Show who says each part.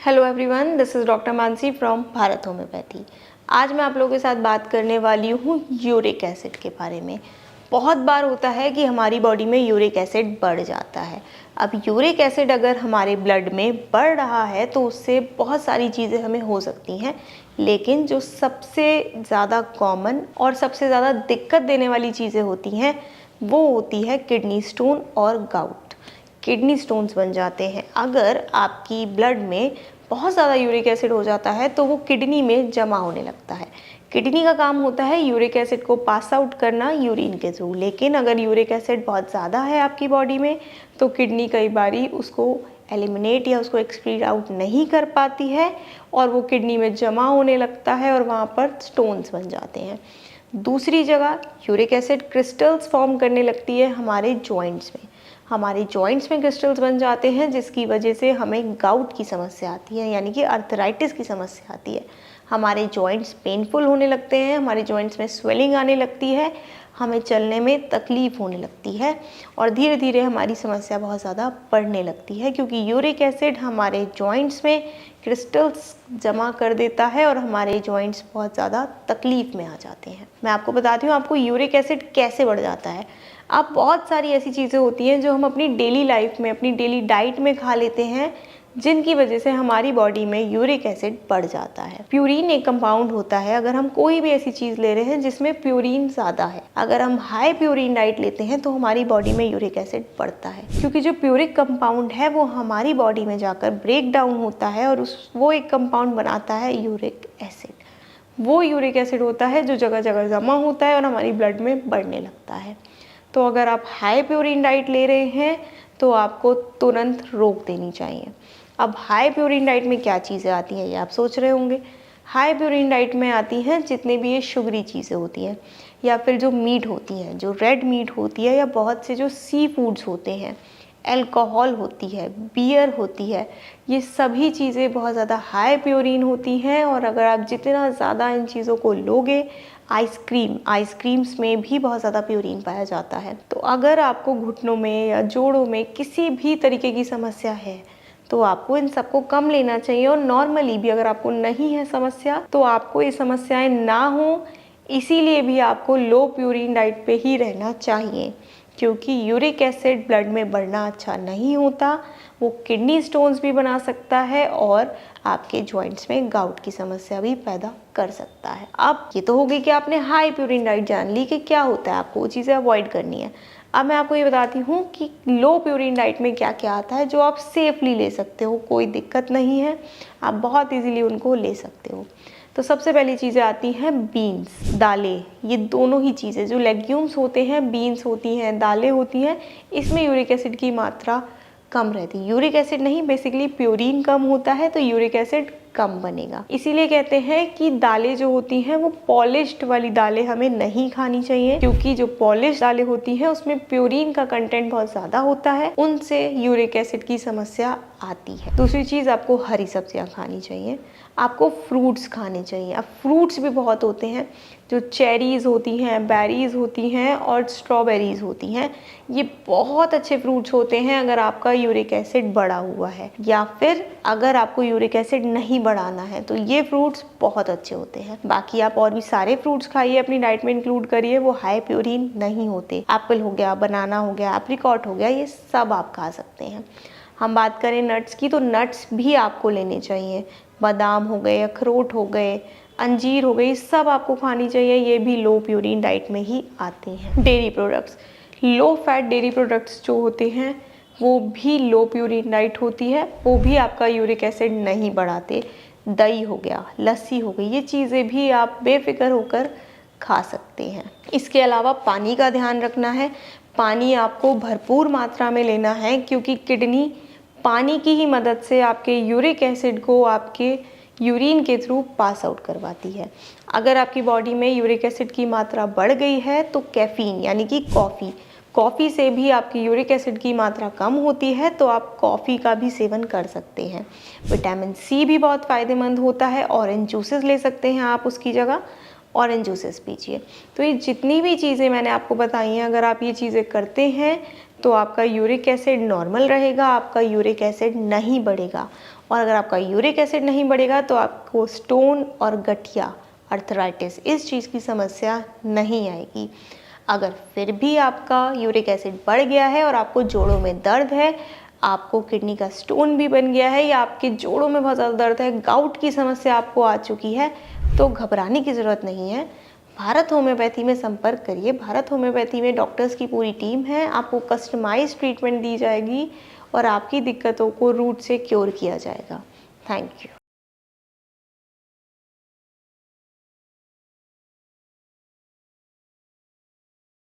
Speaker 1: Hello everyone, this is doctor Mansi from Bharat homeopathy. आज मैं आप लोगों के साथ बात करने वाली हूँ यूरिक एसिड के बारे में। बहुत बार होता है कि हमारी बॉडी में यूरिक एसिड बढ़ जाता है। अब यूरिक एसिड अगर हमारे ब्लड में बढ़ रहा है तो उससे बहुत सारी चीज़ें हमें हो सकती हैं, लेकिन जो सबसे ज़्यादा कॉमन और सबसे ज़्यादा दिक्कत देने वाली चीज़ें होती हैं वो होती है किडनी स्टोन और गाउट। किडनी स्टोन्स बन जाते हैं। अगर आपकी ब्लड में बहुत ज़्यादा यूरिक एसिड हो जाता है तो वो किडनी में जमा होने लगता है। किडनी का काम होता है यूरिक एसिड को पास आउट करना यूरिन के थ्रू, लेकिन अगर यूरिक एसिड बहुत ज़्यादा है आपकी बॉडी में तो किडनी कई बारी उसको एलिमिनेट या उसको एक्सक्रीट आउट नहीं कर पाती है और वो किडनी में जमा होने लगता है और वहाँ पर स्टोन्स बन जाते हैं। दूसरी जगह यूरिक एसिड क्रिस्टल्स फॉर्म करने लगती है हमारे जॉइंट्स में। हमारे जॉइंट्स में क्रिस्टल्स बन जाते हैं जिसकी वजह से हमें गाउट की समस्या आती है, यानी कि अर्थराइटिस की समस्या आती है। हमारे जॉइंट्स पेनफुल होने लगते हैं, हमारे जॉइंट्स में स्वेलिंग आने लगती है, हमें चलने में तकलीफ़ होने लगती है और धीरे धीरे हमारी समस्या बहुत ज़्यादा बढ़ने लगती है, क्योंकि यूरिक एसिड हमारे जॉइंट्स में क्रिस्टल्स जमा कर देता है और हमारे जॉइंट्स बहुत ज़्यादा तकलीफ़ में आ जाते हैं। मैं आपको बताती हूँ आपको यूरिक एसिड कैसे बढ़ जाता है। अब बहुत सारी ऐसी चीज़ें होती हैं जो हम अपनी डेली लाइफ में, अपनी डेली डाइट में खा लेते हैं, जिनकी वजह से हमारी बॉडी में यूरिक एसिड बढ़ जाता है। प्यूरिन एक कंपाउंड होता है। अगर हम कोई भी ऐसी चीज़ ले रहे हैं जिसमें प्यूरिन ज़्यादा है, अगर हम हाई प्यूरिन डाइट लेते हैं तो हमारी बॉडी में यूरिक एसिड बढ़ता है, क्योंकि जो प्यूरिक कंपाउंड है वो हमारी बॉडी में जाकर ब्रेक डाउन होता है और वो एक कंपाउंड बनाता है यूरिक एसिड। वो यूरिक एसिड होता है जो जगह जगह जमा होता है और हमारी ब्लड में बढ़ने लगता है। तो अगर आप हाई प्यूरिन डाइट ले रहे हैं तो आपको तुरंत रोक देनी चाहिए। अब हाई प्यूरिन डाइट में क्या चीज़ें आती हैं ये आप सोच रहे होंगे। हाई प्यूरिन डाइट में आती हैं जितने भी ये शुगरी चीज़ें होती हैं, या फिर जो मीट होती हैं, जो रेड मीट होती है, या बहुत से जो सी फूड्स होते हैं, अल्कोहल होती है, बियर होती है, ये सभी चीज़ें बहुत ज़्यादा हाई प्यूरिन होती हैं। और अगर आप जितना ज़्यादा इन चीज़ों को लोगे, आइसक्रीम्स में भी बहुत ज़्यादा प्यूरिन पाया जाता है। तो अगर आपको घुटनों में या जोड़ों में किसी भी तरीके की समस्या है तो आपको इन सबको कम लेना चाहिए। और नॉर्मली भी अगर आपको नहीं है समस्या तो आपको ये समस्याएं ना हो, इसीलिए भी आपको लो प्यूरिन डाइट पे ही रहना चाहिए, क्योंकि यूरिक एसिड ब्लड में बढ़ना अच्छा नहीं होता। वो किडनी स्टोन्स भी बना सकता है और आपके जॉइंट्स में गाउट की समस्या भी पैदा कर सकता है। अब ये तो हो गई कि आपने हाई प्यूरिन डाइट जान ली कि क्या होता है, आपको वो चीज़ें अवॉइड करनी है। अब मैं आपको ये बताती हूँ कि लो प्यूरिन डाइट में क्या क्या आता है जो आप सेफली ले सकते हो, कोई दिक्कत नहीं है, आप बहुत ईजीली उनको ले सकते हो। तो सबसे पहली चीज़ें आती हैं बीन्स, दालें। ये दोनों ही चीज़ें जो लेग्यूम्स होते हैं, बीन्स होती हैं, दालें होती हैं, इसमें यूरिक एसिड की मात्रा कम रहती है। यूरिक एसिड नहीं, बेसिकली प्यूरिन कम होता है तो यूरिक एसिड कम बनेगा। इसीलिए कहते हैं कि दालें जो होती हैं वो पॉलिश्ड वाली दालें हमें नहीं खानी चाहिए, क्योंकि जो पॉलिश्ड दालें होती हैं उसमें प्यूरिन का कंटेंट बहुत ज़्यादा होता है, उनसे यूरिक एसिड की समस्या आती है। दूसरी चीज़, आपको हरी सब्जियाँ खानी चाहिए, आपको फ्रूट्स खाने चाहिए। अब फ्रूट्स भी बहुत होते हैं, जो चेरीज़ होती हैं, बेरीज़ होती हैं और स्ट्रॉबेरीज़ होती हैं। ये बहुत अच्छे फ्रूट्स होते हैं अगर आपका यूरिक एसिड बढ़ा हुआ है, या फिर अगर आपको यूरिक एसिड नहीं बढ़ाना है तो ये फ्रूट्स बहुत अच्छे होते हैं। बाकी आप और भी सारे फ्रूट्स खाइए, अपनी डाइट में इंक्लूड करिए, वो हाई प्यूरिन नहीं होते। एप्पल हो गया, बनाना हो गया, एप्रिकॉट हो गया, ये सब आप खा सकते हैं। हम बात करें नट्स की तो नट्स भी आपको लेने चाहिए। बादाम हो गए, अखरोट हो गए, अंजीर हो गई, सब आपको खानी चाहिए। ये भी लो प्यूरिन डाइट में ही आती हैं। Dairy products, low fat dairy products जो होते हैं वो भी लो प्यूरिन डाइट होती है, वो भी आपका यूरिक एसिड नहीं बढ़ाते। दही हो गया, लस्सी हो गई, ये चीज़ें भी आप बेफिक्र होकर खा सकते हैं। इसके अलावा पानी का ध्यान रखना है। पानी आपको भरपूर मात्रा में लेना है, क्योंकि किडनी पानी की ही मदद से आपके यूरिक एसिड को आपके यूरिन के थ्रू पास आउट करवाती है। अगर आपकी बॉडी में यूरिक एसिड की मात्रा बढ़ गई है तो कैफ़ीन यानी कि कॉफ़ी से भी आपकी यूरिक एसिड की मात्रा कम होती है, तो आप कॉफ़ी का भी सेवन कर सकते हैं। विटामिन सी भी बहुत फ़ायदेमंद होता है, ऑरेंज जूसेस ले सकते हैं आप उसकी जगह, ऑरेंज जूसेस पीजिए। तो ये जितनी भी चीज़ें मैंने आपको बताई हैं, अगर आप ये चीज़ें करते हैं तो आपका यूरिक एसिड नॉर्मल रहेगा, आपका यूरिक एसिड नहीं बढ़ेगा। और अगर आपका यूरिक एसिड नहीं बढ़ेगा तो आपको स्टोन और गठिया, अर्थराइटिस, इस चीज़ की समस्या नहीं आएगी। अगर फिर भी आपका यूरिक एसिड बढ़ गया है और आपको जोड़ों में दर्द है, आपको किडनी का स्टोन भी बन गया है या आपके जोड़ों में बहुत ज़्यादा दर्द है, गाउट की समस्या आपको आ चुकी है, तो घबराने की ज़रूरत नहीं है। भारत होम्योपैथी में संपर्क करिए। भारत होम्योपैथी में डॉक्टर्स की पूरी टीम है, आपको कस्टमाइज ट्रीटमेंट दी जाएगी और आपकी दिक्कतों को रूट से क्योर किया जाएगा। Thank you.